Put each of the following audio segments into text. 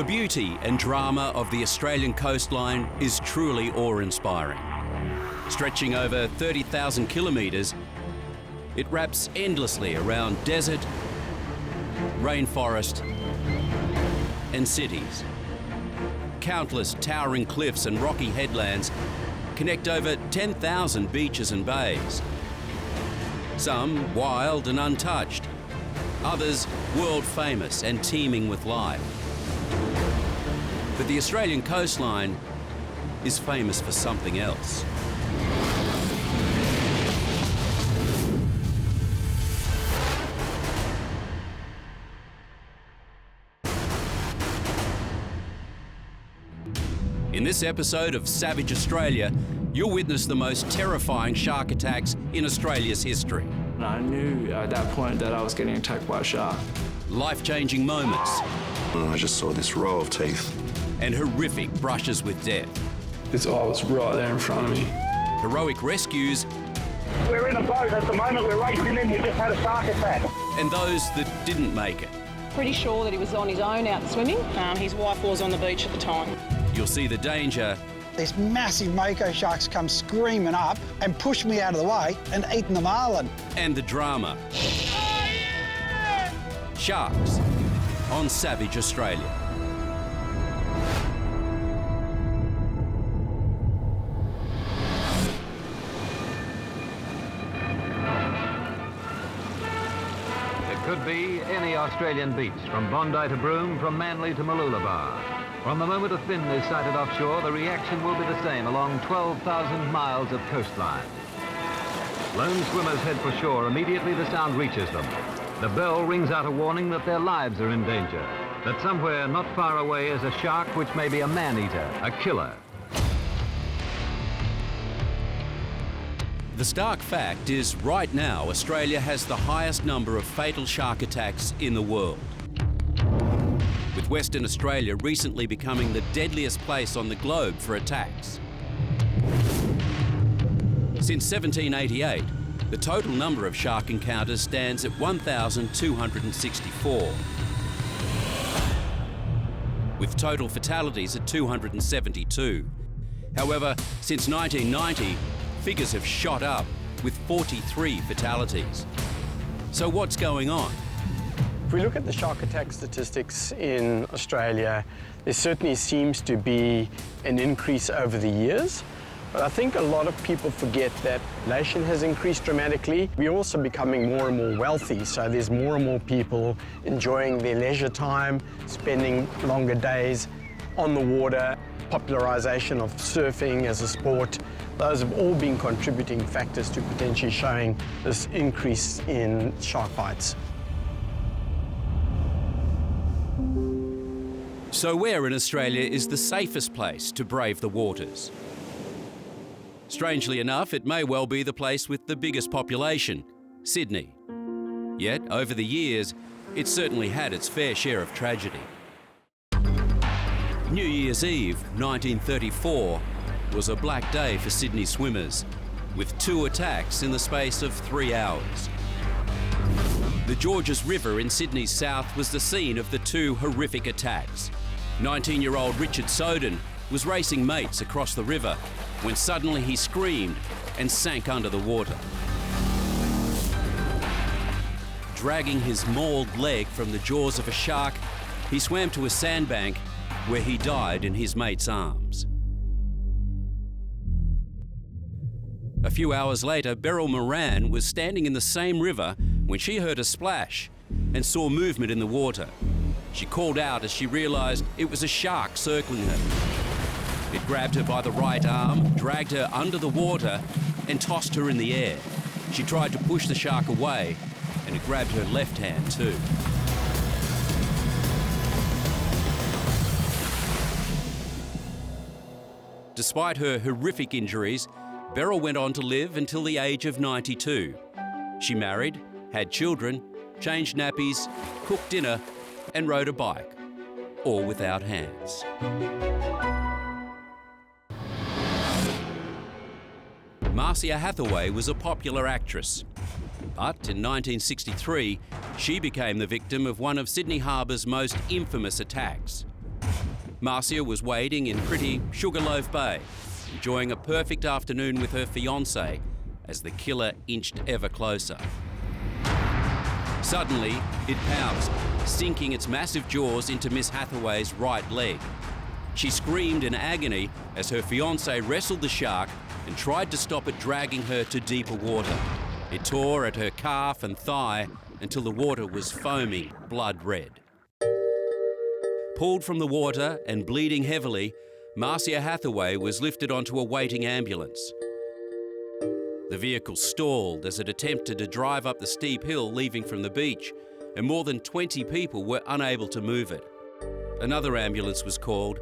The beauty and drama of the Australian coastline is truly awe-inspiring. Stretching over 30,000 kilometres, it wraps endlessly around desert, rainforest and cities. Countless towering cliffs and rocky headlands connect over 10,000 beaches and bays. Some wild and untouched, others world famous and teeming with life. But the Australian coastline is famous for something else. In this episode of Savage Australia, you'll witness the most terrifying shark attacks in Australia's history. I knew at that point that I was getting attacked by a shark. Life-changing moments. I just saw this row of teeth. And horrific brushes with death. This eye was right there in front of me. Heroic rescues. We're in a boat at the moment, we're racing in, we just had a shark attack. And those that didn't make it. Pretty sure that he was on his own out swimming. His wife was on the beach at the time. You'll see the danger. These massive mako sharks come screaming up and push me out of the way and eating the marlin. And the drama. Oh, yeah! Sharks on Savage Australia. Could be any Australian beach, from Bondi to Broome, from Manly to Mooloolaba. From the moment a fin is sighted offshore, the reaction will be the same along 12,000 miles of coastline. Lone swimmers head for shore immediately the sound reaches them. The bell rings out a warning that their lives are in danger, that somewhere not far away is a shark which may be a man-eater, a killer. The stark fact is, right now, Australia has the highest number of fatal shark attacks in the world, with Western Australia recently becoming the deadliest place on the globe for attacks. Since 1788, the total number of shark encounters stands at 1,264, with total fatalities at 272. However, since 1990, figures have shot up with 43 fatalities. So what's going on? If we look at the shark attack statistics in Australia, there certainly seems to be an increase over the years. But I think a lot of people forget that population has increased dramatically. We're also becoming more and more wealthy, so there's more and more people enjoying their leisure time, spending longer days on the water, popularization of surfing as a sport. Those have all been contributing factors to potentially showing this increase in shark bites. So where in Australia is the safest place to brave the waters? Strangely enough, it may well be the place with the biggest population, Sydney. Yet, over the years, it's certainly had its fair share of tragedy. New Year's Eve, 1934, was a black day for Sydney swimmers, with 2 attacks in the space of 3 hours. The Georges River in Sydney's south was the scene of the 2 horrific attacks. 19-year-old Richard Soden was racing mates across the river when suddenly he screamed and sank under the water. Dragging his mauled leg from the jaws of a shark, he swam to a sandbank where he died in his mate's arms. A few hours later, Beryl Moran was standing in the same river when she heard a splash and saw movement in the water. She called out as she realised it was a shark circling her. It grabbed her by the right arm, dragged her under the water and tossed her in the air. She tried to push the shark away and it grabbed her left hand too. Despite her horrific injuries, Beryl went on to live until the age of 92. She married, had children, changed nappies, cooked dinner, and rode a bike, all without hands. Marcia Hathaway was a popular actress, but in 1963, she became the victim of one of Sydney Harbour's most infamous attacks. Marcia was wading in pretty Sugarloaf Bay, enjoying a perfect afternoon with her fiancé as the killer inched ever closer. Suddenly, it pounced, sinking its massive jaws into Miss Hathaway's right leg. She screamed in agony as her fiancé wrestled the shark and tried to stop it dragging her to deeper water. It tore at her calf and thigh until the water was foaming blood red. Pulled from the water and bleeding heavily, Marcia Hathaway was lifted onto a waiting ambulance. The vehicle stalled as it attempted to drive up the steep hill leaving from the beach, and more than 20 people were unable to move it. Another ambulance was called,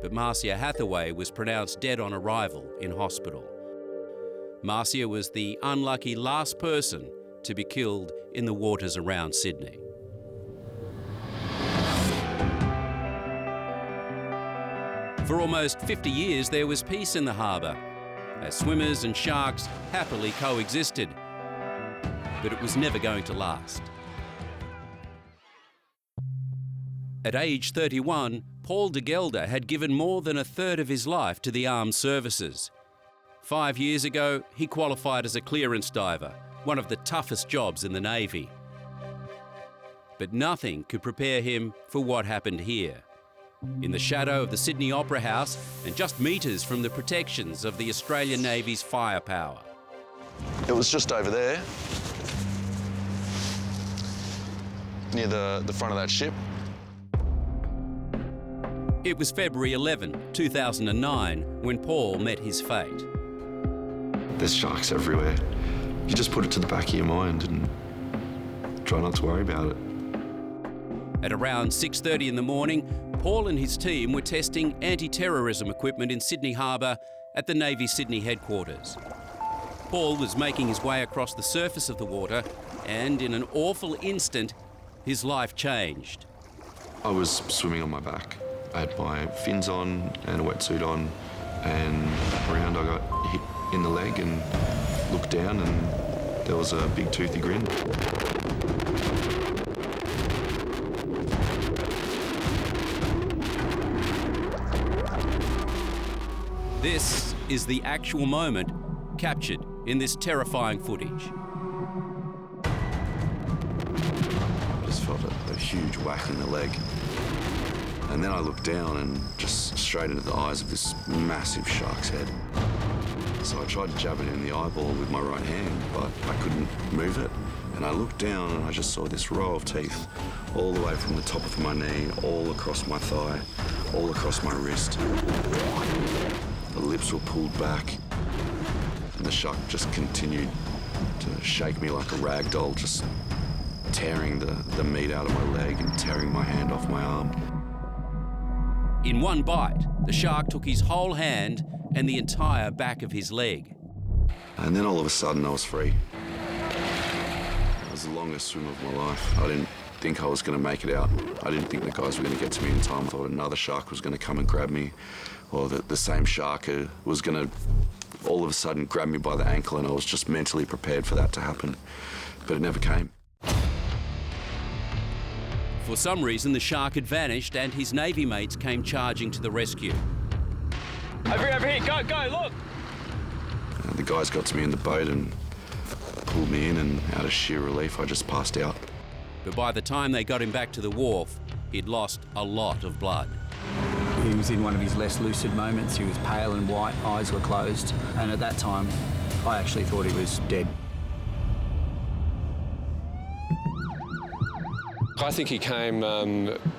but Marcia Hathaway was pronounced dead on arrival in hospital. Marcia was the unlucky last person to be killed in the waters around Sydney. For almost 50 years, there was peace in the harbour, as swimmers and sharks happily coexisted. But it was never going to last. At age 31, Paul de Gelder had given more than a third of his life to the armed services. 5 years ago, he qualified as a clearance diver, one of the toughest jobs in the Navy. But nothing could prepare him for what happened here. In the shadow of the Sydney Opera House and just metres from the protections of the Australian Navy's firepower. It was just over there, near the front of that ship. It was February 11, 2009, when Paul met his fate. There's sharks everywhere. You just put it to the back of your mind and try not to worry about it. At around 6:30 in the morning, Paul and his team were testing anti-terrorism equipment in Sydney Harbour at the Navy Sydney headquarters. Paul was making his way across the surface of the water, and in an awful instant, his life changed. I was swimming on my back. I had my fins on and a wetsuit on, and around I got hit in the leg and looked down and there was a big toothy grin. This is the actual moment captured in this terrifying footage. I just felt a huge whack in the leg. And then I looked down and just straight into the eyes of this massive shark's head. So I tried to jab it in the eyeball with my right hand, but I couldn't move it. And I looked down and I just saw this row of teeth all the way from the top of my knee, all across my thigh, all across my wrist. The lips were pulled back, and the shark just continued to shake me like a rag doll, just tearing the meat out of my leg and tearing my hand off my arm. In one bite, the shark took his whole hand and the entire back of his leg. And then all of a sudden I was free. It was the longest swim of my life. I didn't think I was going to make it out. I didn't think the guys were going to get to me in time. I thought another shark was going to come and grab me, or that the same shark was going to all of a sudden grab me by the ankle, and I was just mentally prepared for that to happen. But it never came. For some reason, the shark had vanished and his Navy mates came charging to the rescue. Over here, go, look! The guys got to me in the boat and pulled me in, and out of sheer relief, I just passed out. But by the time they got him back to the wharf, he'd lost a lot of blood. He was in one of his less lucid moments. He was pale and white, eyes were closed, and at that time, I actually thought he was dead. I think he came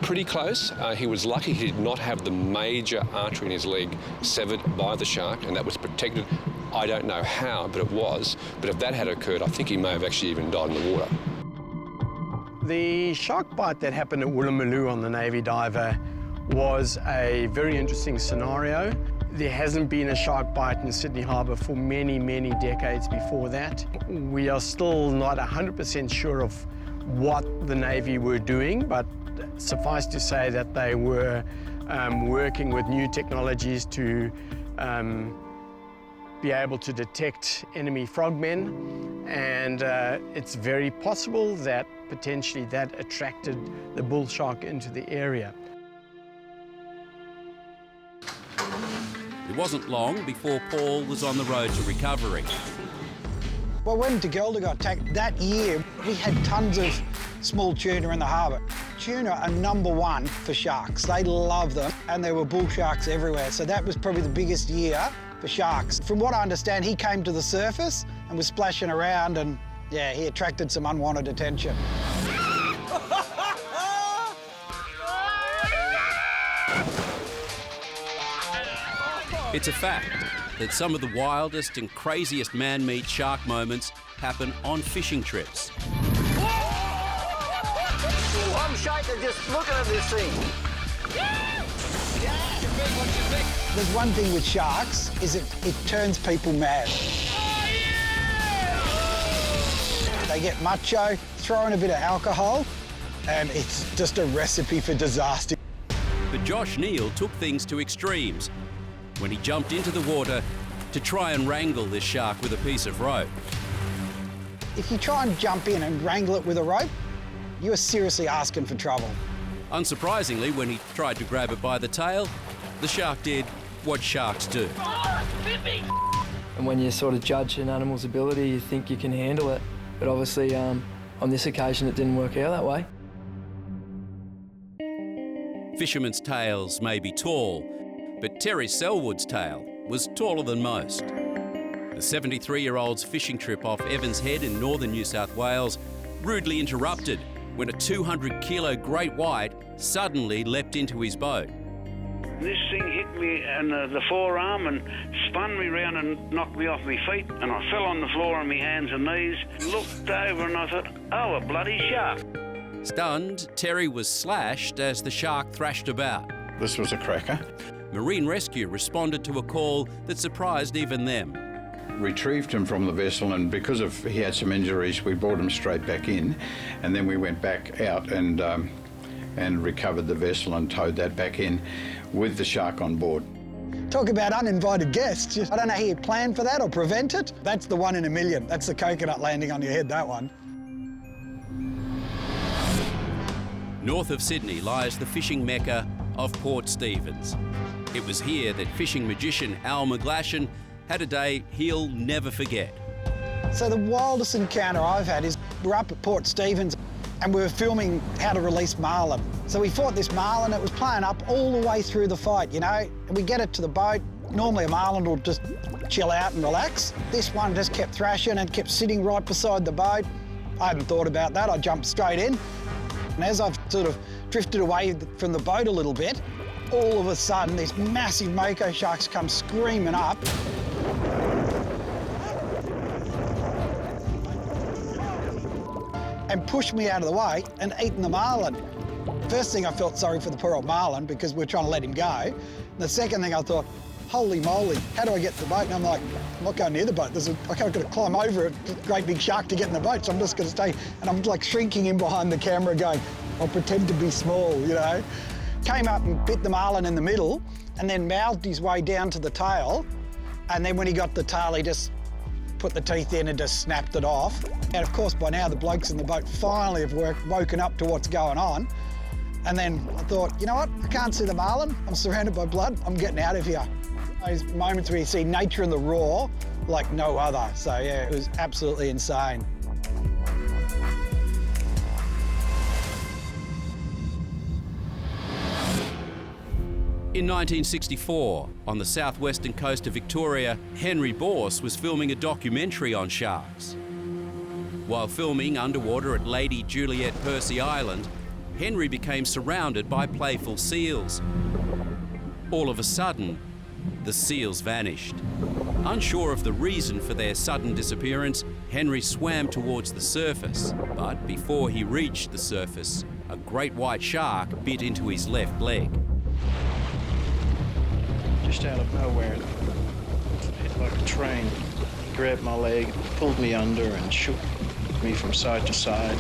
pretty close. He was lucky he did not have the major artery in his leg severed by the shark, and that was protected. I don't know how, but it was. But if that had occurred, I think he may have actually even died in the water. The shark bite that happened at Woolloomooloo on the Navy diver was a very interesting scenario. There hasn't been a shark bite in Sydney Harbour for many, many decades before that. We are still not 100% sure of what the Navy were doing, but suffice to say that they were working with new technologies to be able to detect enemy frogmen, and it's very possible that potentially that attracted the bull shark into the area. It wasn't long before Paul was on the road to recovery. Well, when de Gelder got attacked that year, we had tons of small tuna in the harbour. Tuna are #1 for sharks. They love them, and there were bull sharks everywhere. So that was probably the biggest year for sharks. From what I understand, he came to the surface and was splashing around, and yeah, he attracted some unwanted attention. It's a fact that some of the wildest and craziest man-made shark moments happen on fishing trips. I'm shaking just looking at this thing. There's one thing with sharks, is it turns people mad. They get macho, throw in a bit of alcohol, and it's just a recipe for disaster. But Josh Neal took things to extremes when he jumped into the water to try and wrangle this shark with a piece of rope. If you try and jump in and wrangle it with a rope, you are seriously asking for trouble. Unsurprisingly, when he tried to grab it by the tail, the shark did what sharks do. And when you sort of judge an animal's ability, you think you can handle it. But obviously, on this occasion, it didn't work out that way. Fishermen's tails may be tall, but Terry Selwood's tail was taller than most. The 73-year-old's fishing trip off Evans Head in northern New South Wales rudely interrupted when a 200-kilo great white suddenly leapt into his boat. This thing hit me in the forearm and spun me round and knocked me off my feet, and I fell on the floor on my hands and knees, looked over and I thought, oh, a bloody shark. Stunned, Terry was slashed as the shark thrashed about. This was a cracker. Marine Rescue responded to a call that surprised even them. Retrieved him from the vessel, and because he had some injuries, we brought him straight back in, and then we went back out and recovered the vessel and towed that back in with the shark on board. Talk about uninvited guests. I don't know how you plan for that or prevent it. That's the 1 in a million. That's the coconut landing on your head, that one. North of Sydney lies the fishing mecca of Port Stephens. It was here that fishing magician Al McGlashan had a day he'll never forget. So the wildest encounter I've had is we're up at Port Stephens and we were filming how to release marlin. So we fought this marlin, it was playing up all the way through the fight, you know, and we get it to the boat. Normally a marlin will just chill out and relax. This one just kept thrashing and kept sitting right beside the boat. I hadn't thought about that, I jumped straight in. And as I've sort of drifted away from the boat a little bit, all of a sudden these massive mako sharks come screaming up. And pushed me out of the way and eaten the marlin. First thing, I felt sorry for the poor old marlin because we're trying to let him go. And the second thing, I thought, holy moly, how do I get to the boat? And I'm like, I'm not going near the boat. I've got to climb over a great big shark to get in the boat, so I'm just going to stay. And I'm like shrinking in behind the camera going, I'll pretend to be small, you know. Came up and bit the marlin in the middle and then mouthed his way down to the tail. And then when he got the tail, he just put the teeth in and just snapped it off. And of course, by now, the blokes in the boat finally have woken up to what's going on. And then I thought, you know what? I can't see the marlin. I'm surrounded by blood. I'm getting out of here. Those moments where you see nature in the raw like no other. So yeah, it was absolutely insane. In 1964, on the southwestern coast of Victoria, Henry Bourse was filming a documentary on sharks. While filming underwater at Lady Juliet Percy Island, Henry became surrounded by playful seals. All of a sudden, the seals vanished. Unsure of the reason for their sudden disappearance, Henry swam towards the surface. But before he reached the surface, a great white shark bit into his left leg. Just out of nowhere, it hit like a train. He grabbed my leg, pulled me under and shook me from side to side.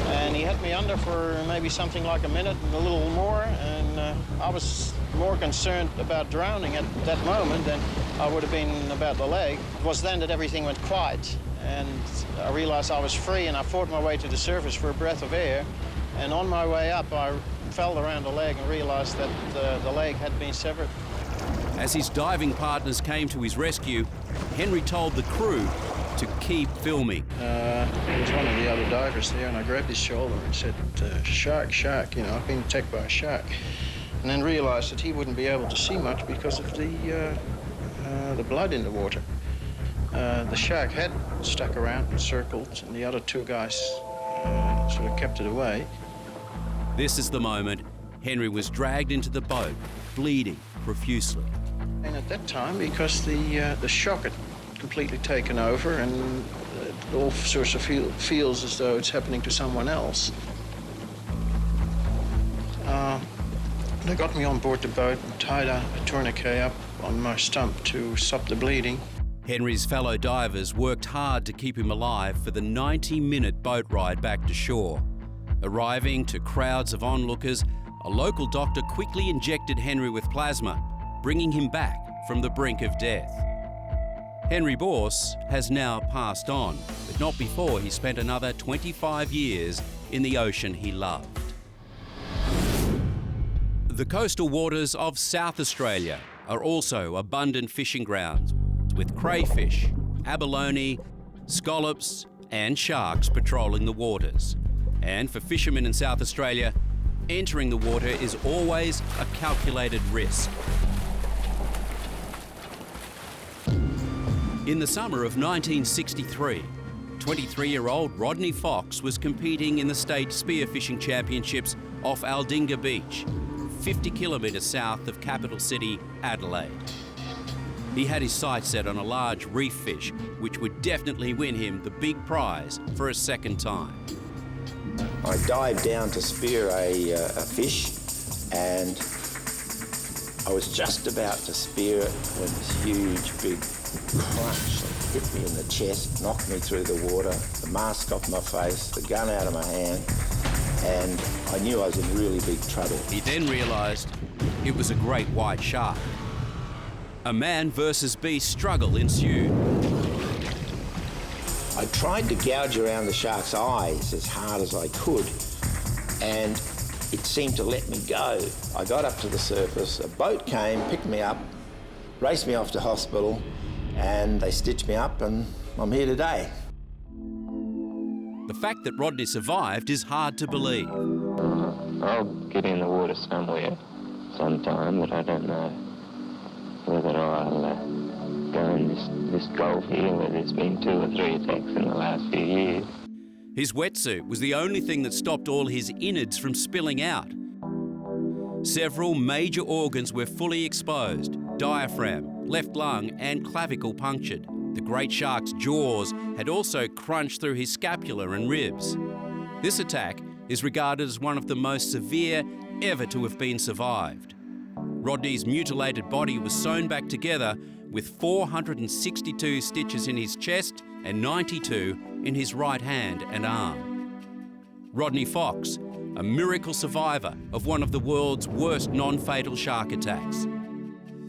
And he had me under for maybe something like a minute and a little more, and I was more concerned about drowning at that moment than I would have been about the leg. It was then that everything went quiet, and I realized I was free, and I fought my way to the surface for a breath of air. And on my way up, I felt around the leg and realized that the leg had been severed. As his diving partners came to his rescue, Henry told the crew to keep filming. There was one of the other divers there, and I grabbed his shoulder and said, shark, shark, you know, I've been attacked by a shark. And then realised that he wouldn't be able to see much because of the blood in the water. The shark had stuck around and circled, and the other two guys sort of kept it away. This is the moment Henry was dragged into the boat, bleeding profusely. And at that time, because the shock had completely taken over and it all sorts of feels as though it's happening to someone else, they got me on board the boat and tied a tourniquet up on my stump to stop the bleeding. Henry's fellow divers worked hard to keep him alive for the 90-minute boat ride back to shore. Arriving to crowds of onlookers, a local doctor quickly injected Henry with plasma, bringing him back from the brink of death. Henry Bourse has now passed on, but not before he spent another 25 years in the ocean he loved. The coastal waters of South Australia are also abundant fishing grounds, with crayfish, abalone, scallops and sharks patrolling the waters. And for fishermen in South Australia, entering the water is always a calculated risk. In the summer of 1963, 23-year-old Rodney Fox was competing in the state spearfishing championships off Aldinga Beach, 50 kilometres south of capital city Adelaide. He had his sights set on a large reef fish, which would definitely win him the big prize for a second time. I dived down to spear a fish, and I was just about to spear it when this huge big crunch hit me in the chest, knocked me through the water, the mask off my face, the gun out of my hand, and I knew I was in really big trouble. He then realised it was a great white shark. A man versus beast struggle ensued. I tried to gouge around the shark's eyes as hard as I could, and it seemed to let me go. I got up to the surface, a boat came, picked me up, raced me off to hospital, and they stitched me up, and I'm here today. The fact that Rodney survived is hard to believe. I'll get in the water somewhere sometime, but I don't know whether I'll go in this gulf here where there's been 2 or 3 attacks in the last few years. His wetsuit was the only thing that stopped all his innards from spilling out. Several major organs were fully exposed: diaphragm, left lung and clavicle punctured. The great shark's jaws had also crunched through his scapula and ribs. This attack is regarded as one of the most severe ever to have been survived. Rodney's mutilated body was sewn back together with 462 stitches in his chest and 92 in his right hand and arm. Rodney Fox, a miracle survivor of one of the world's worst non-fatal shark attacks.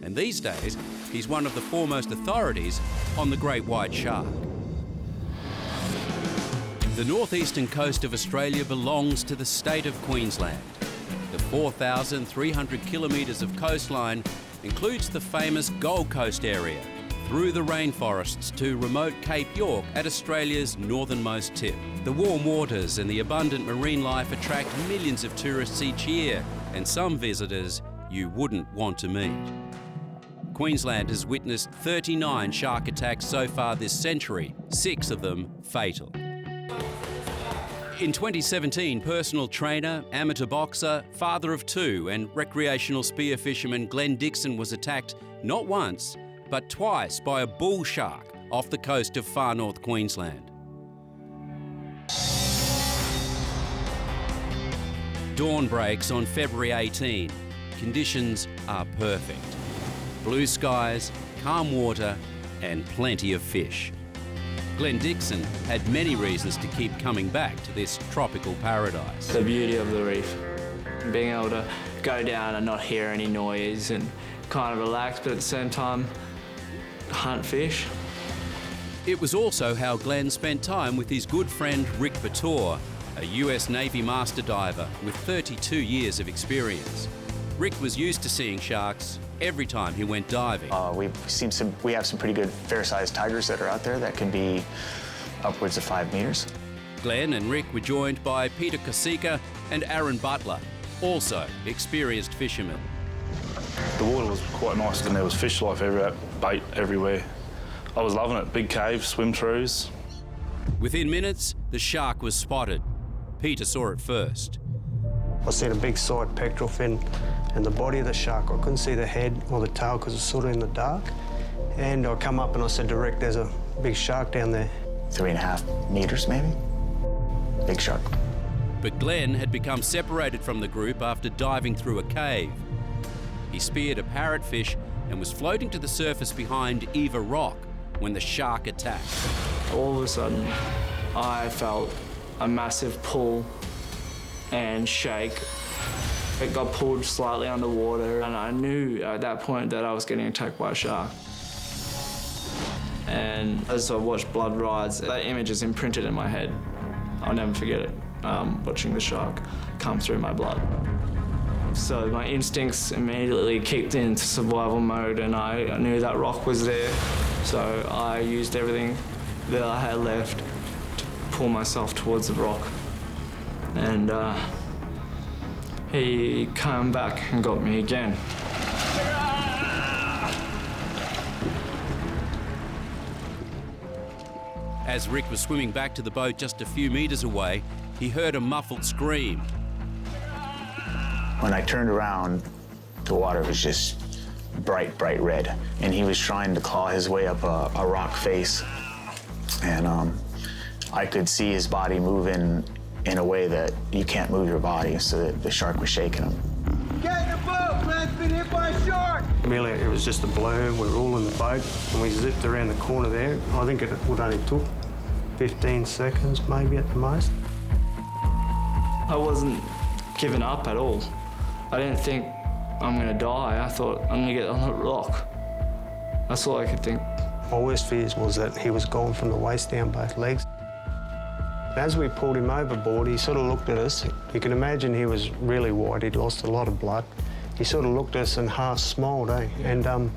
And these days, he's one of the foremost authorities on the great white shark. The northeastern coast of Australia belongs to the state of Queensland. The 4,300 kilometres of coastline includes the famous Gold Coast area, through the rainforests to remote Cape York at Australia's northernmost tip. The warm waters and the abundant marine life attract millions of tourists each year, and some visitors you wouldn't want to meet. Queensland has witnessed 39 shark attacks so far this century, 6 of them fatal. In 2017, personal trainer, amateur boxer, father of 2 and recreational spear fisherman Glenn Dixon was attacked not once, but twice by a bull shark off the coast of far north Queensland. Dawn breaks on February 18. Conditions are perfect. Blue skies, calm water, and plenty of fish. Glenn Dixon had many reasons to keep coming back to this tropical paradise. The beauty of the reef, being able to go down and not hear any noise and kind of relax, but at the same time, hunt fish. It was also how Glenn spent time with his good friend Rick Bator, a US Navy master diver with 32 years of experience. Rick was used to seeing sharks every time he went diving. We have some pretty good fair-sized tigers that are out there that can be upwards of 5 meters. Glenn and Rick were joined by Peter Kosika and Aaron Butler, also experienced fishermen. The water was quite nice and there was fish life everywhere, bait everywhere. I was loving it. Big caves, swim-throughs. Within minutes, the shark was spotted. Peter saw it first. I seen a big side pectoral fin and the body of the shark. I couldn't see the head or the tail because it was sort of in the dark. And I come up and I said to Rick, there's a big shark down there. 3.5 meters, maybe. Big shark. But Glenn had become separated from the group after diving through a cave. He speared a parrotfish and was floating to the surface behind Eva Rock when the shark attacked. All of a sudden, I felt a massive pull and shake. It got pulled slightly underwater, and I knew at that point that I was getting attacked by a shark. And as I watched blood rise, that image is imprinted in my head. I'll never forget it, watching the shark come through my blood. So my instincts immediately kicked into survival mode, and I knew that rock was there. So I used everything that I had left to pull myself towards the rock. And he came back and got me again. As Rick was swimming back to the boat just a few meters away, he heard a muffled scream. When I turned around, the water was just bright, bright red. And he was trying to claw his way up a rock face. And I could see his body moving in a way that you can't move your body, so that the shark was shaking him. Get in the boat! Man's been hit by a shark! Immediately, it was just a blur. We were all in the boat, and we zipped around the corner there. I think it would only took 15 seconds, maybe at the most. I wasn't giving up at all. I didn't think I'm gonna die. I thought I'm gonna get on that rock. That's all I could think. My worst fears was that he was gone from the waist down both legs. As we pulled him overboard, he sort of looked at us. You can imagine he was really white. He'd lost a lot of blood. He sort of looked at us and half smiled, eh? And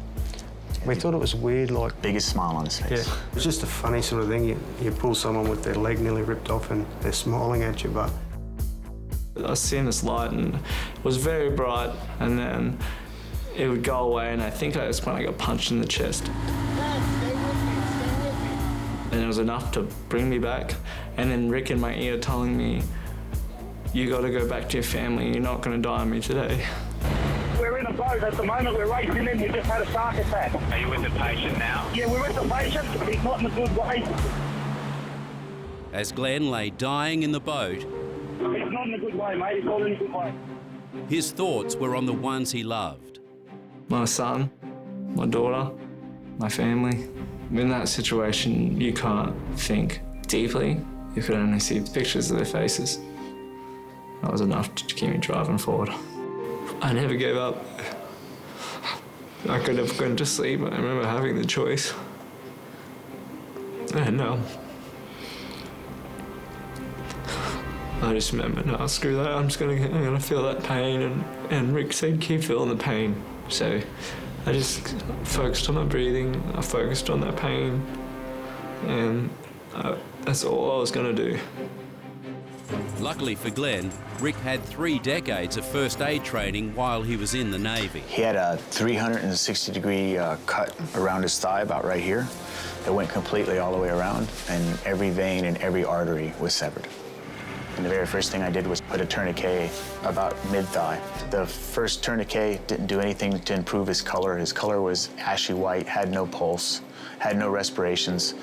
we thought it was weird, like... Biggest smile on his face. Yeah, it was just a funny sort of thing. You pull someone with their leg nearly ripped off and they're smiling at you, but... I seen this light and it was very bright, and then it would go away, and I think that's when I got punched in the chest. And it was enough to bring me back. And then Rick in my ear telling me, you got to go back to your family, you're not going to die on me today. We're in a boat at the moment, we're racing in, we just had a shark attack. Are you with the patient now? Yeah, we're with the patient, he's not in a good way. As Glenn lay dying in the boat, He's not in a good way, mate, he's not in a good way. his thoughts were on the ones he loved. My son, my daughter, my family. In that situation, you can't think deeply. You could only see pictures of their faces. That was enough to keep me driving forward. I never gave up. I could have gone to sleep. I remember having the choice. And I just remember, no, screw that. I'm gonna feel that pain. And Rick said, keep feeling the pain. So I just focused on my breathing. I focused on that pain, and that's all I was gonna do. Luckily for Glenn, Rick had 3 decades of first aid training while he was in the Navy. He had a 360-degree cut around his thigh, about right here. It went completely all the way around, and every vein and every artery was severed. And the very first thing I did was put a tourniquet about mid-thigh. The first tourniquet didn't do anything to improve his color. His color was ashy white, had no pulse, had no respirations.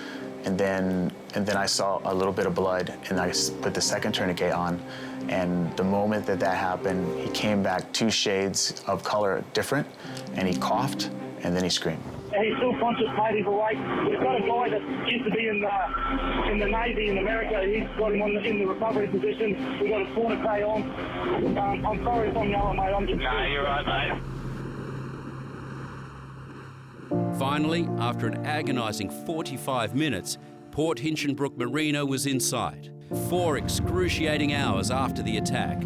And then I saw a little bit of blood, and I put the second tourniquet on. And the moment that happened, he came back 2 shades of color different, and he coughed, and then he screamed. He's still conscious, mate, he's awake. We've got a guy that used to be in the Navy in America. He's got him in the recovery position. We've got a tourniquet on. I'm sorry if I'm yelling, mate. I'm just... No, you're right, mate. Finally, after an agonising 45 minutes, Port Hinchinbrook Marina was in sight. 4 excruciating hours after the attack,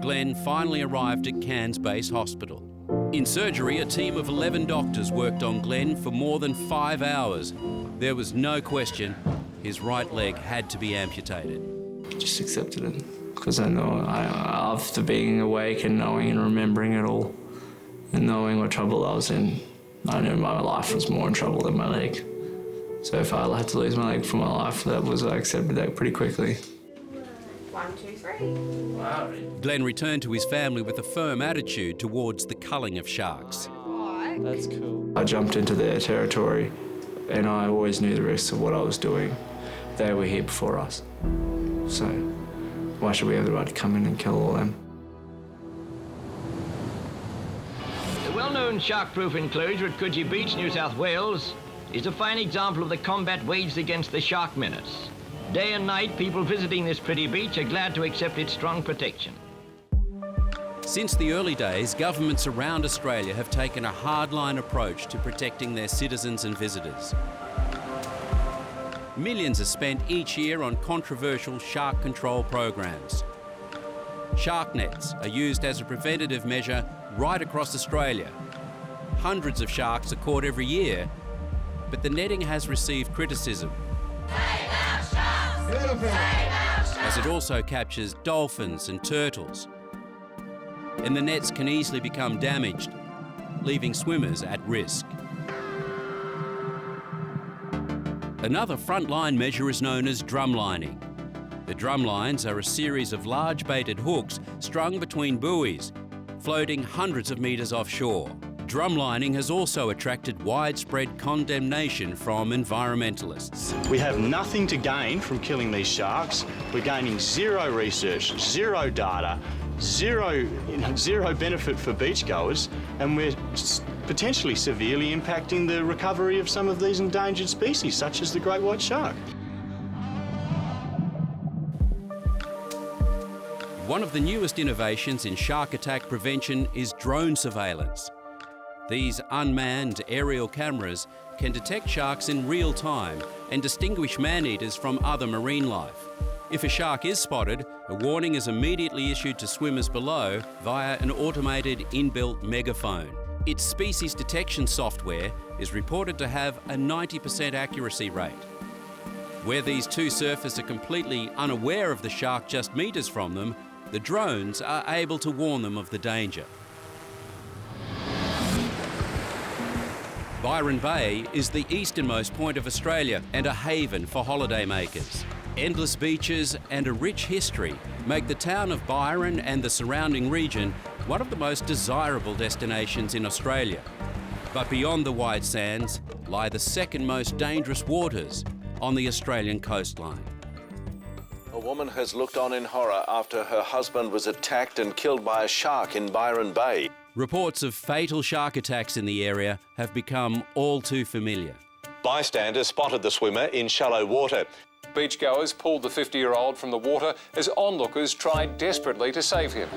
Glenn finally arrived at Cairns Base Hospital. In surgery, a team of 11 doctors worked on Glenn for more than 5 hours. There was no question his right leg had to be amputated. Just accepted it, because I know after being awake and knowing and remembering it all and knowing what trouble I was in, I knew my life was more in trouble than my leg. So if I had to lose my leg for my life, I accepted that pretty quickly. 1, 2, 3. Wow. Glenn returned to his family with a firm attitude towards the culling of sharks. That's cool. I jumped into their territory and I always knew the risks of what I was doing. They were here before us. So why should we have the right to come in and kill all them? The well-known shark-proof enclosure at Coogee Beach, New South Wales, is a fine example of the combat waged against the shark menace. Day and night, people visiting this pretty beach are glad to accept its strong protection. Since the early days, governments around Australia have taken a hardline approach to protecting their citizens and visitors. Millions are spent each year on controversial shark control programs. Shark nets are used as a preventative measure right across Australia. Hundreds of sharks are caught every year, but the netting has received criticism, as it also captures dolphins and turtles. And the nets can easily become damaged, leaving swimmers at risk. Another frontline measure is known as drumlining. The drumlines are a series of large baited hooks strung between buoys, floating hundreds of metres offshore. Drumlining has also attracted widespread condemnation from environmentalists. We have nothing to gain from killing these sharks. We're gaining zero research, zero data, zero benefit for beachgoers, and we're potentially severely impacting the recovery of some of these endangered species, such as the great white shark. One of the newest innovations in shark attack prevention is drone surveillance. These unmanned aerial cameras can detect sharks in real time and distinguish man-eaters from other marine life. If a shark is spotted, a warning is immediately issued to swimmers below via an automated inbuilt megaphone. Its species detection software is reported to have a 90% accuracy rate. Where these two surfers are completely unaware of the shark just metres from them, the drones are able to warn them of the danger. Byron Bay is the easternmost point of Australia and a haven for holidaymakers. Endless beaches and a rich history make the town of Byron and the surrounding region one of the most desirable destinations in Australia. But beyond the white sands lie the second most dangerous waters on the Australian coastline. A woman has looked on in horror after her husband was attacked and killed by a shark in Byron Bay. Reports of fatal shark attacks in the area have become all too familiar. Bystanders spotted the swimmer in shallow water. Beachgoers pulled the 50-year-old from the water as onlookers tried desperately to save him.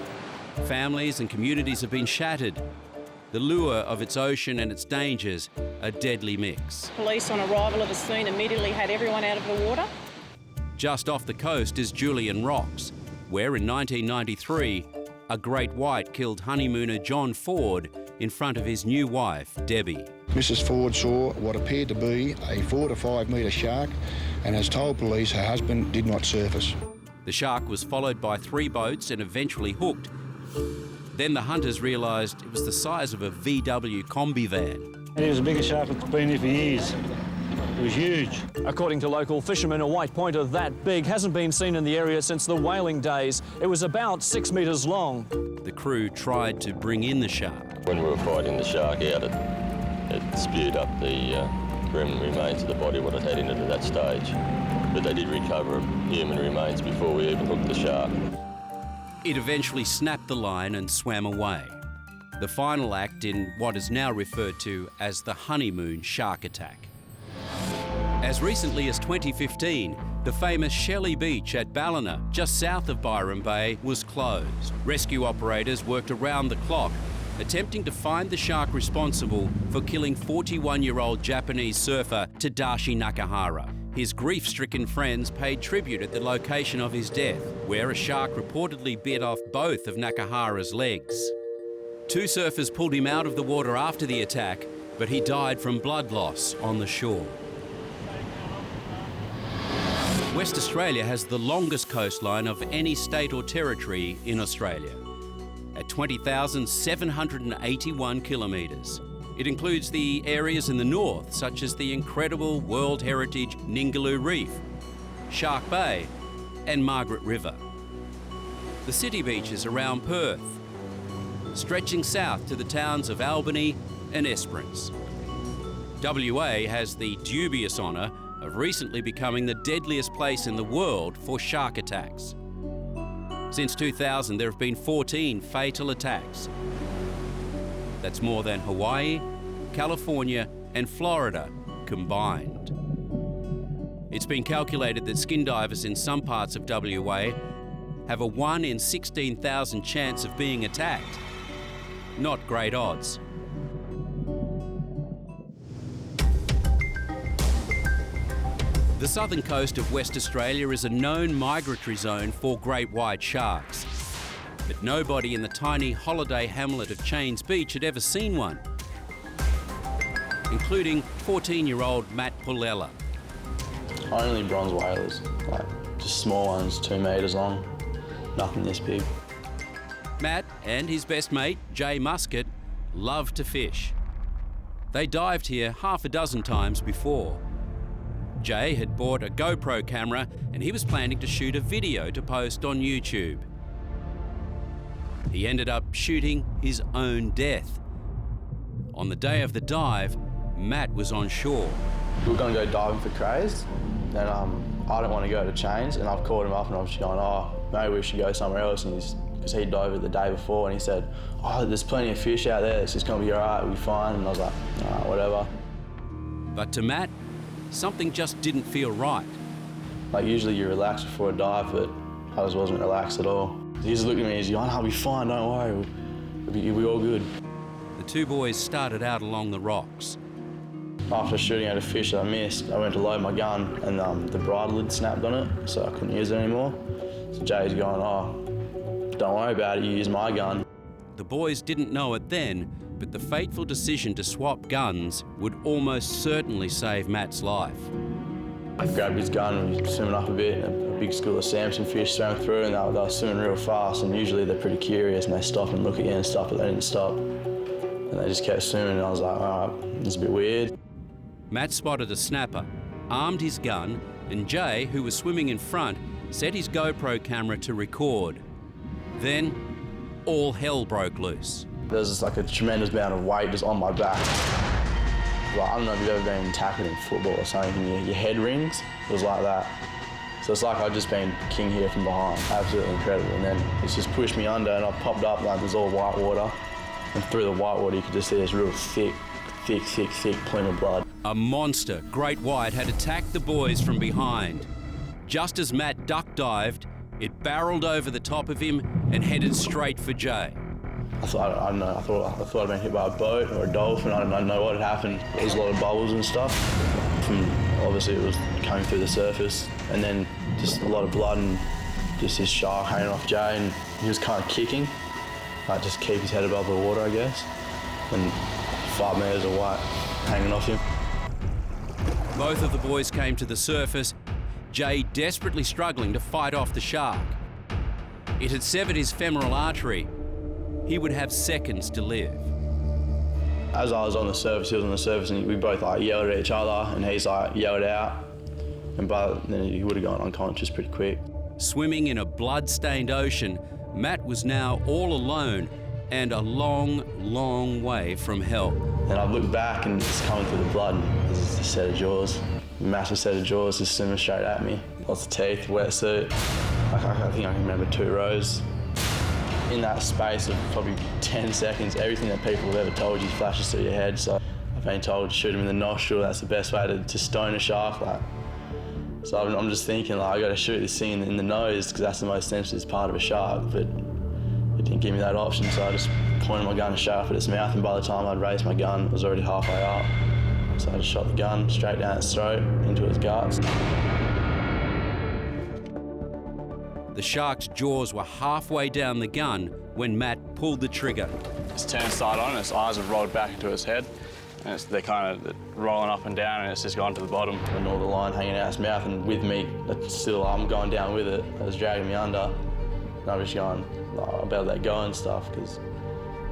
Families and communities have been shattered. The lure of its ocean and its dangers, a deadly mix. Police on arrival at the scene immediately had everyone out of the water. Just off the coast is Julian Rocks, where in 1993, a great white killed honeymooner John Ford in front of his new wife, Debbie. Mrs. Ford saw what appeared to be a 4 to 5 metre shark and has told police her husband did not surface. The shark was followed by 3 boats and eventually hooked. Then the hunters realised it was the size of a VW combi van. It was the biggest shark that's been here for years. It was huge. According to local fishermen, a white pointer that big hasn't been seen in the area since the whaling days. It was about 6 metres long. The crew tried to bring in the shark. When we were fighting the shark out, it spewed up the remains of the body, what it had in it at that stage. But they did recover human remains before we even hooked the shark. It eventually snapped the line and swam away. The final act in what is now referred to as the honeymoon shark attack. As recently as 2015, the famous Shelley Beach at Ballina, just south of Byron Bay, was closed. Rescue operators worked around the clock, attempting to find the shark responsible for killing 41-year-old Japanese surfer Tadashi Nakahara. His grief-stricken friends paid tribute at the location of his death, where a shark reportedly bit off both of Nakahara's legs. 2 surfers pulled him out of the water after the attack, but he died from blood loss on the shore. West Australia has the longest coastline of any state or territory in Australia, at 20,781 kilometres. It includes the areas in the north, such as the incredible World Heritage Ningaloo Reef, Shark Bay and Margaret River. The city beaches around Perth, stretching south to the towns of Albany and Esperance. WA has the dubious honour of recently becoming the deadliest place in the world for shark attacks. Since 2000, there have been 14 fatal attacks. That's more than Hawaii, California and Florida combined. It's been calculated that skin divers in some parts of WA have a 1 in 16,000 chance of being attacked. Not great odds. The southern coast of West Australia is a known migratory zone for great white sharks. But nobody in the tiny holiday hamlet of Chains Beach had ever seen one, including 14-year-old Matt Pulella. Only bronze whalers, like just small ones, 2 metres long, nothing this big. Matt and his best mate, Jay Muscat, love to fish. They dived here half a dozen times before. Jay had bought a GoPro camera and he was planning to shoot a video to post on YouTube. He ended up shooting his own death. On the day of the dive, Matt was on shore. We were going to go diving for crays, and I didn't want to go to Chains, and I've called him up and I was just going, oh, maybe we should go somewhere else, and because he'd dove it the day before, and he said, oh, there's plenty of fish out there, it's just going to be all right, we'll be fine, and I was like, all right, whatever. But to Matt, something just didn't feel right. Like usually you relax before a dive, but I just wasn't relaxed at all. He just looked at me and he's like, oh, I'll be fine, don't worry, we'll be all good. The 2 boys started out along the rocks. After shooting at a fish that I missed, I went to load my gun and the bridle lid snapped on it, so I couldn't use it anymore. So Jay's going, oh, don't worry about it, you use my gun. The boys didn't know it then, but the fateful decision to swap guns would almost certainly save Matt's life. I grabbed his gun and we were swimming up a bit, and a big school of Samson fish swam through, and they were swimming real fast, and usually they're pretty curious and they stop and look at you and stuff, but they didn't stop. And they just kept swimming, and I was like, all right, this is a bit weird. Matt spotted a snapper, armed his gun, and Jay, who was swimming in front, set his GoPro camera to record. Then, all hell broke loose. There was just like a tremendous amount of weight just on my back. Like, I don't know if you've ever been tackled in football or something, your head rings, it was like that. So it's like I'd just been king here from behind, absolutely incredible. And then it's just pushed me under and I popped up like there's all white water. And through the white water you could just see this real thick plume of blood. A monster great white had attacked the boys from behind. Just as Matt duck dived, it barreled over the top of him and headed straight for Jay. I thought I'd been hit by a boat or a dolphin. I don't know what had happened. There was a lot of bubbles and stuff. Obviously it was coming through the surface, and then just a lot of blood and just this shark hanging off Jay, and he was kind of kicking, like just keep his head above the water, I guess. And 5 metres of white hanging off him. Both of the boys came to the surface, Jay desperately struggling to fight off the shark. It had severed his femoral artery. He would have seconds to live. As I was on the surface, he was on the surface, and we both like yelled at each other, and he's like yelled out, and then he would have gone unconscious pretty quick. Swimming in a blood-stained ocean, Matt was now all alone and a long, long way from help. And I looked back and it's coming through the blood, and there's a set of jaws, a massive set of jaws just swimming straight at me. Lots of teeth, wetsuit. I think I can remember 2 rows. In that space of probably 10 seconds, everything that people have ever told you flashes through your head. So I've been told to shoot him in the nostril, that's the best way to stone a shark. So I'm just thinking, I got to shoot this thing in the nose because that's the most sensitive part of a shark, but it didn't give me that option, so I just pointed my gun straight up at its mouth, and by the time I'd raised my gun, it was already halfway up. So I just shot the gun straight down its throat, into its guts. The shark's jaws were halfway down the gun when Matt pulled the trigger. Its turned side on and its eyes have rolled back into its head. And they're kind of rolling up and down and it's just gone to the bottom. And all the line hanging out its mouth, and with me, still I'm going down with it. It was dragging me under. And I'm just going, oh, I better let go and stuff because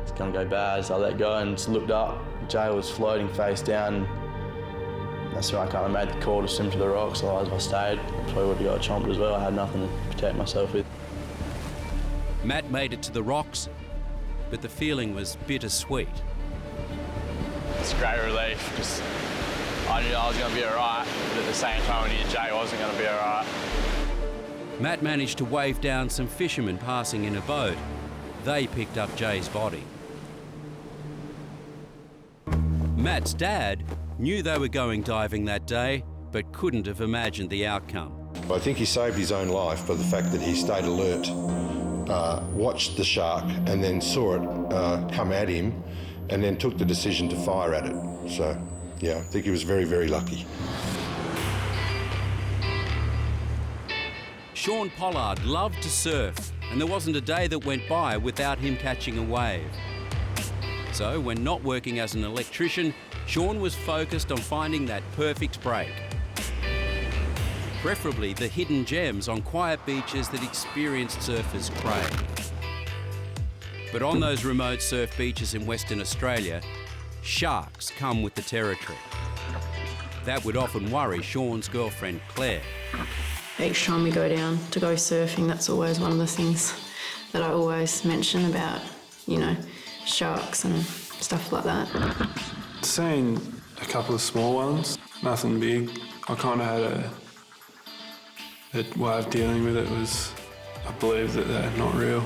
it's going to go bad. So I let go and just looked up. Jay was floating face down. That's when I kind of made the call to swim to the rocks. Otherwise, if I stayed, I probably would have got chomped as well. I had nothing to protect myself with. Matt made it to the rocks, but the feeling was bittersweet. It's great relief because I knew I was going to be all right, but at the same time I knew Jay wasn't going to be all right. Matt managed to wave down some fishermen passing in a boat. They picked up Jay's body. Matt's dad knew they were going diving that day, but couldn't have imagined the outcome. I think he saved his own life by the fact that he stayed alert, watched the shark and then saw it come at him and then took the decision to fire at it. So, yeah, I think he was very, very lucky. Sean Pollard loved to surf, and there wasn't a day that went by without him catching a wave. So, when not working as an electrician, Sean was focused on finding that perfect break. Preferably the hidden gems on quiet beaches that experienced surfers crave. But on those remote surf beaches in Western Australia, sharks come with the territory. That would often worry Sean's girlfriend, Claire. Each time we go down to go surfing, that's always one of the things that I always mention about, you know, sharks and stuff like that. Seen a couple of small ones, nothing big. I kind of had a way of dealing with it was I believe that they're not real.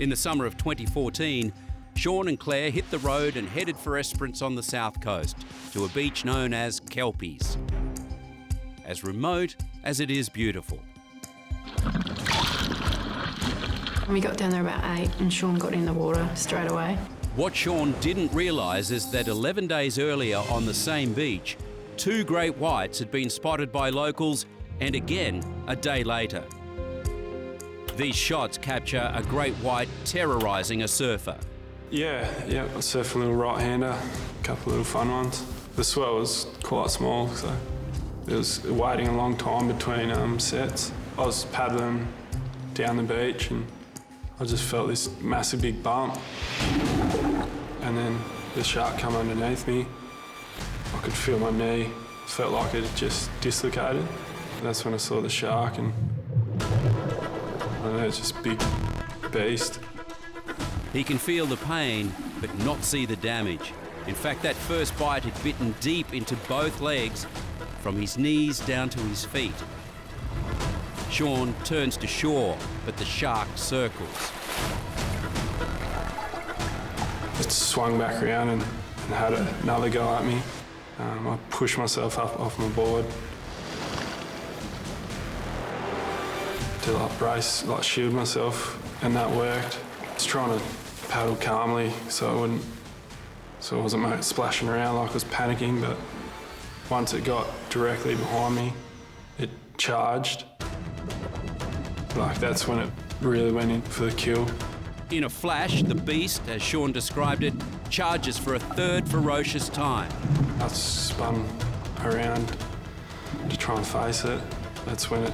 In the summer of 2014, Sean and Claire hit the road and headed for Esperance on the south coast to a beach known as Kelpies. As remote as it is beautiful. We got down there about 8 and Sean got in the water straight away. What Sean didn't realise is that 11 days earlier on the same beach, 2 great whites had been spotted by locals, and again a day later. These shots capture a great white terrorising a surfer. Yeah, I surfed a little right-hander, a couple of little fun ones. The swell was quite small, so there was waiting a long time between sets. I was paddling down the beach and I just felt this massive big bump. And then the shark come underneath me. I could feel my knee. Felt like it had just dislocated. And that's when I saw the shark and I don't know, it's just a big beast. He can feel the pain, but not see the damage. In fact, that first bite had bitten deep into both legs, from his knees down to his feet. Sean turns to shore, but the shark circles. It swung back around and had another go at me. I pushed myself up off my board to brace, shield myself, and that worked. I was trying to paddle calmly so I wasn't splashing around like I was panicking, but once it got directly behind me, it charged. That's when it really went in for the kill. In a flash, the beast, as Sean described it, charges for a third ferocious time. I spun around to try and face it. That's when it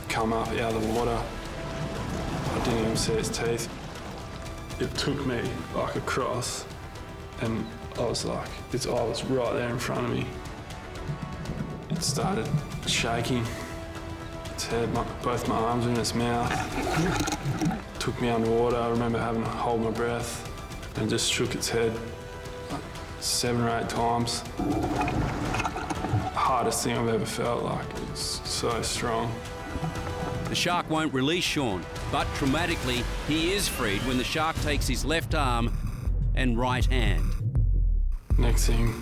come up out of the water. I didn't even see its teeth. It took me across and I was its eye was right there in front of me. It started shaking. Its head, both my arms in its mouth. Took me underwater. I remember having to hold my breath and just shook its head 7 or 8 times. Hardest thing I've ever felt. It was so strong. The shark won't release Sean, but traumatically, he is freed when the shark takes his left arm and right hand. Next thing,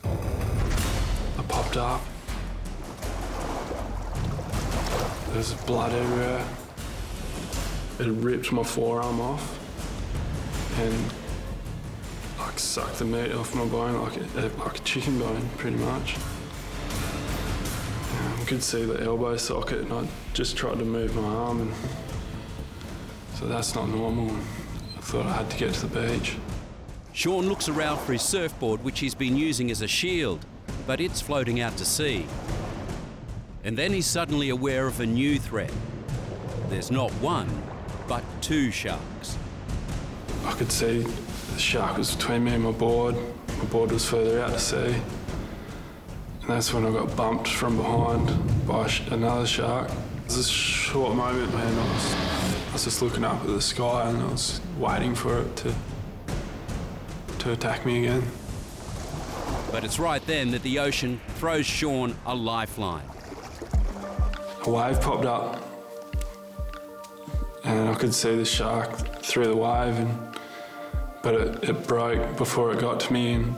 I popped up. There was blood everywhere. It ripped my forearm off, and like sucked the meat off my bone like a chicken bone, pretty much. I could see the elbow socket, and I just tried to move my arm, and so that's not normal. I thought I had to get to the beach. Sean looks around for his surfboard, which he's been using as a shield, but it's floating out to sea. And then he's suddenly aware of a new threat. There's not one, but two sharks. I could see the shark was between me and my board. My board was further out to sea. And that's when I got bumped from behind by another shark. It was a short moment, man. I was just looking up at the sky and I was waiting for it to attack me again. But it's right then that the ocean throws Sean a lifeline. A wave popped up and I could see the shark through the wave, but it broke before it got to me, and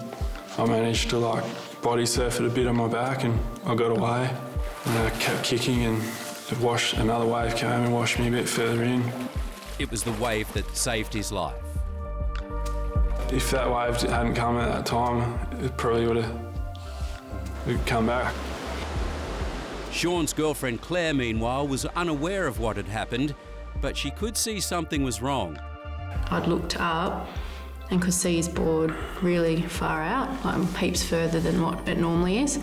I managed to like body surf it a bit on my back and I got away. And I kept kicking and another wave came and washed me a bit further in. It was the wave that saved his life. If that wave hadn't come at that time, it probably would have come back. Sean's girlfriend Claire, meanwhile, was unaware of what had happened, but she could see something was wrong. I'd looked up and could see his board really far out, like heaps further than what it normally is,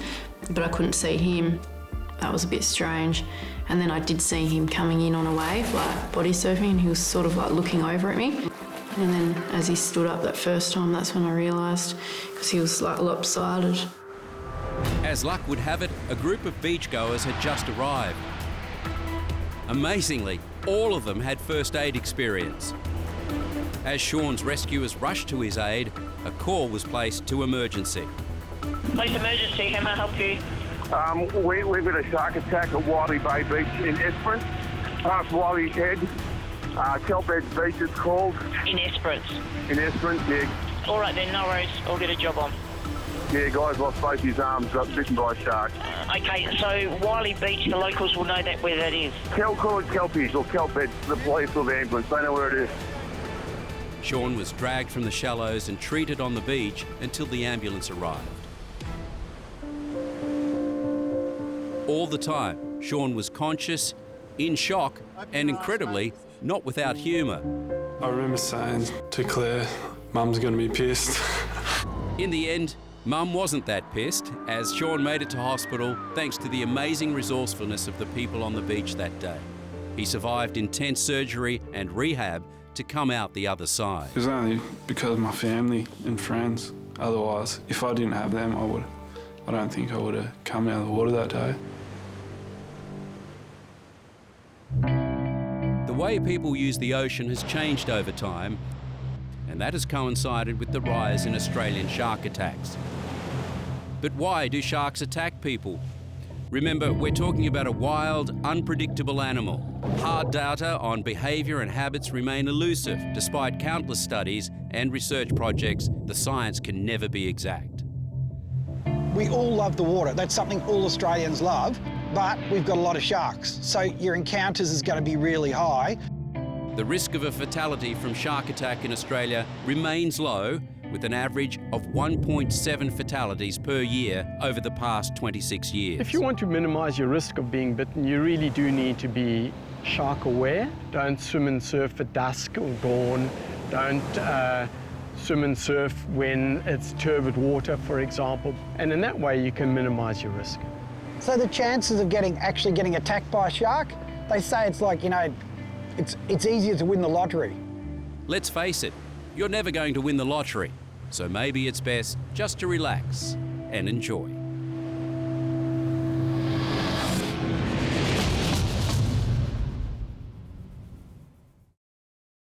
but I couldn't see him. That was a bit strange. And then I did see him coming in on a wave, like body surfing, and he was sort of like looking over at me. And then as he stood up that first time, that's when I realised, because he was like lopsided. As luck would have it, a group of beachgoers had just arrived. Amazingly, all of them had first aid experience. As Sean's rescuers rushed to his aid, a call was placed to emergency. Police emergency, how may I help you? We've got a shark attack at Wiley Bay Beach in Esperance, past Wiley's Head. Kelphead Beach is called. In Esperance? In Esperance, yeah. All right then, no worries. I'll get a job on. Yeah, guys lost both his arms, got bitten by a shark. Okay, so Wiley Beach, the locals will know where that is. Call it Kelpies or Kelphead, the police or the ambulance, they know where it is. Sean was dragged from the shallows and treated on the beach until the ambulance arrived. All the time, Sean was conscious, in shock, and incredibly, not without humour. I remember saying to Claire, Mum's going to be pissed. In the end, Mum wasn't that pissed, as Sean made it to hospital thanks to the amazing resourcefulness of the people on the beach that day. He survived intense surgery and rehab to come out the other side. It was only because of my family and friends. Otherwise, if I didn't have them, I don't think I would have come out of the water that day. The way people use the ocean has changed over time, and that has coincided with the rise in Australian shark attacks. But why do sharks attack people? Remember, we're talking about a wild, unpredictable animal. Hard data on behaviour and habits remain elusive. Despite countless studies and research projects, the science can never be exact. We all love the water. That's something all Australians love, but we've got a lot of sharks. So your encounters is going to be really high. The risk of a fatality from shark attack in Australia remains low, with an average of 1.7 fatalities per year over the past 26 years. If you want to minimise your risk of being bitten, you really do need to be shark aware. Don't swim and surf at dusk or dawn. Don't swim and surf when it's turbid water, for example. And in that way, you can minimise your risk. So the chances of actually getting attacked by a shark, they say it's like, it's easier to win the lottery. Let's face it, you're never going to win the lottery, so maybe it's best just to relax and enjoy.